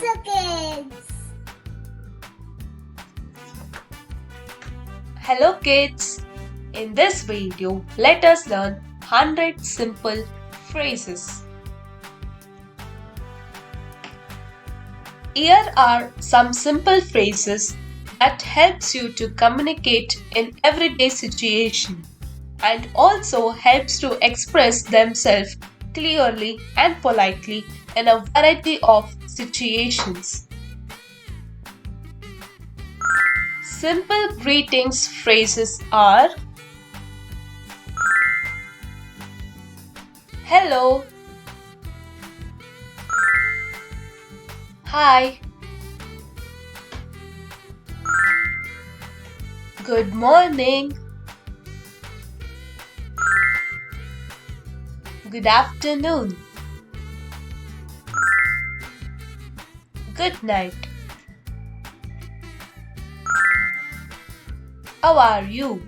kids. Hello kids! In this video, let us learn 100 simple phrases. Here are some simple phrases that helps you to communicate in everyday situation and also helps to express themselves clearly and politely in a variety of situations. Simple greetings phrases are hello, hi, good morning, good afternoon, good night. How are you?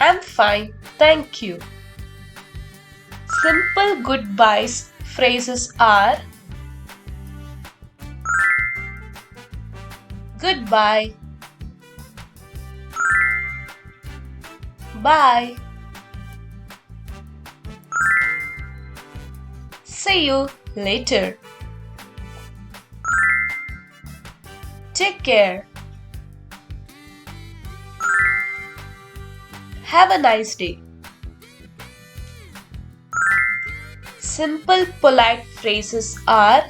I'm fine, thank you. Simple goodbyes phrases are goodbye, bye, see you later, take care, have a nice day. Simple polite phrases are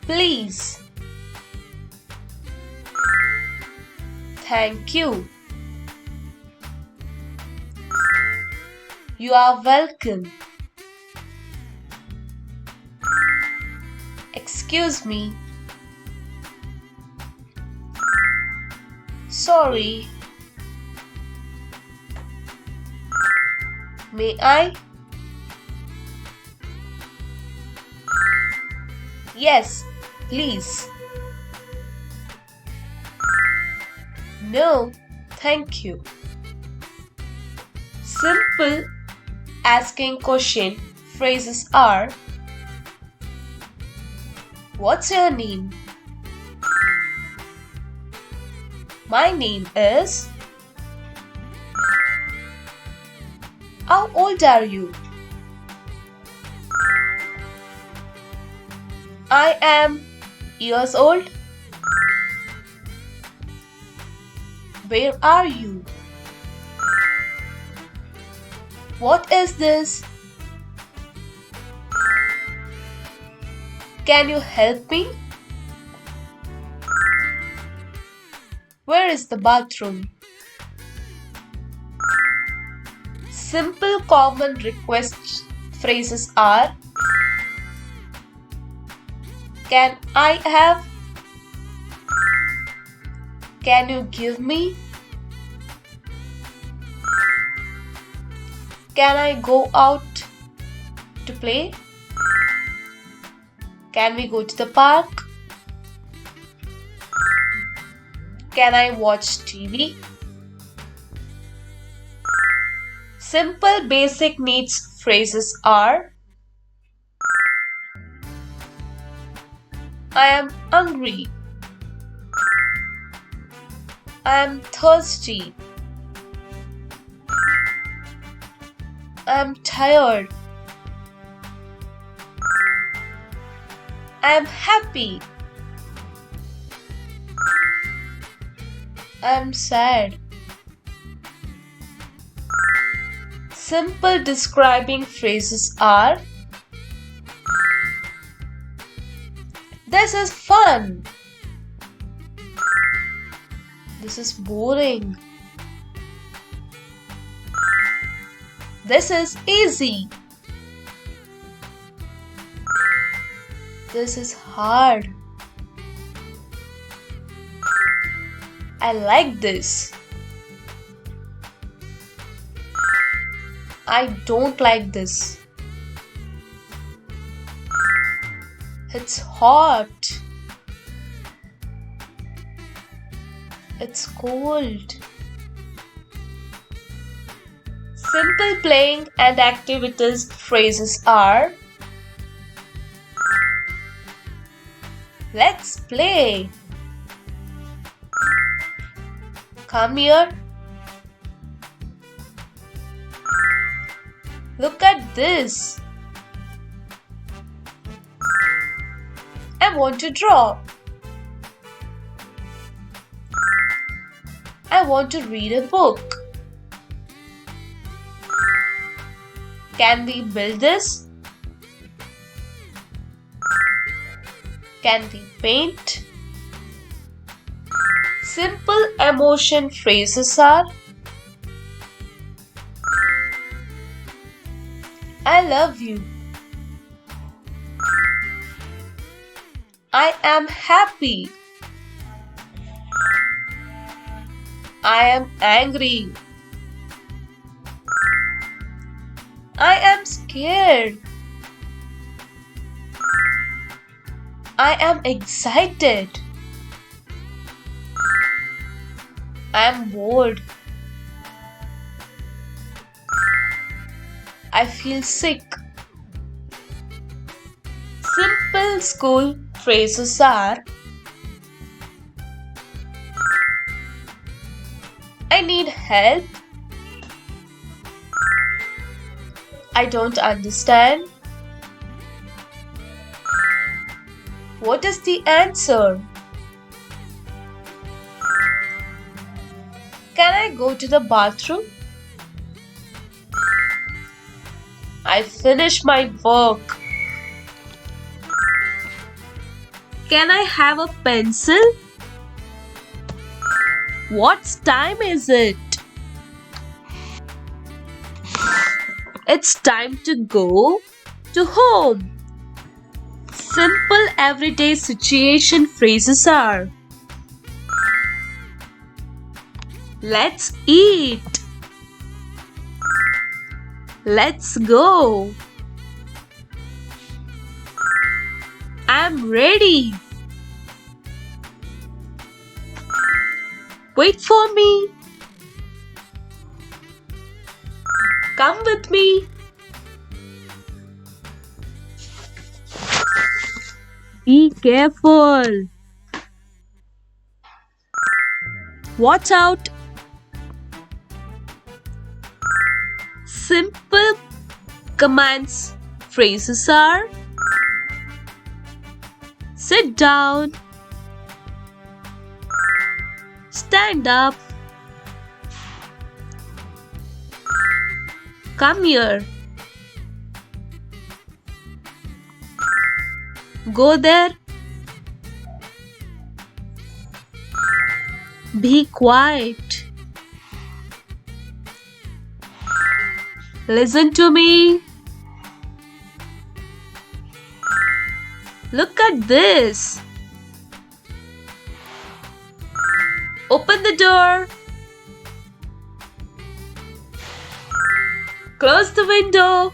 please, thank you, you are welcome, excuse me, sorry, may I? Yes, please. No, thank you. Simple asking question phrases are what's your name? My name is. How old are you? I am years old. Where are you? What is this? Can you help me? Where is the bathroom? Simple common request phrases are can I have? Can you give me? Can I go out to play? Can we go to the park? Can I watch TV? Simple basic needs phrases are I am hungry. I am thirsty. I am tired. I am happy. I am sad. Simple describing phrases are this is fun. This is boring. This is easy. This is hard. I like this. I don't like this. It's hot. It's cold. Simple playing and activities phrases are: let's play. Come here. Look at this. I want to draw. I want to read a book. Can we build this? Can we paint? Simple emotion phrases are: I love you. I am happy. I am angry. I am scared. I am excited. I am bored. I feel sick. Simple school phrases are: I need help. I don't understand. What is the answer? Can I go to the bathroom? I finished my work. Can I have a pencil? What time is it? It's time to go to home. Simple everyday situation phrases are: let's eat. Let's go. I'm ready. Wait for me. Come with me. Be careful. Watch out. Simple commands phrases are: sit down. Stand up. Come here. Go there. Be quiet. Listen to me. Look at this. Open the door. Close the window.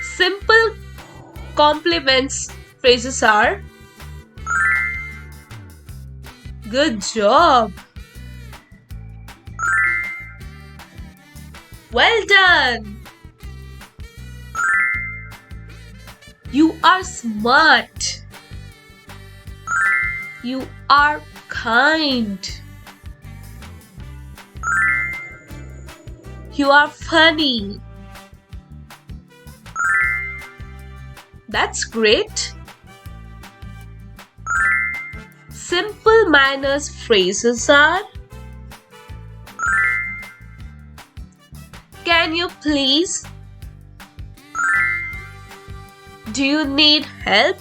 Simple compliments phrases are: good job. Well done. You are smart. You are kind. You are funny. That's great. Simple manners phrases are: can you please? Do you need help?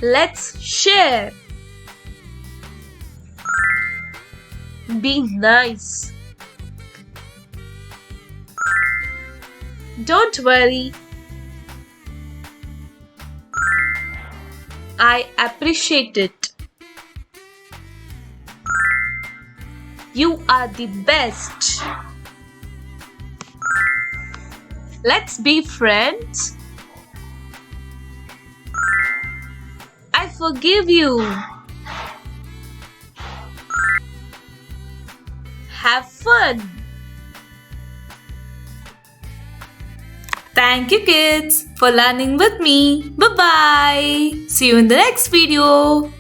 Let's share. Be nice. Don't worry. I appreciate it. You are the best. Let's be friends. I forgive you. have fun. Thank you kids for learning with me. Bye bye. See you in the next video.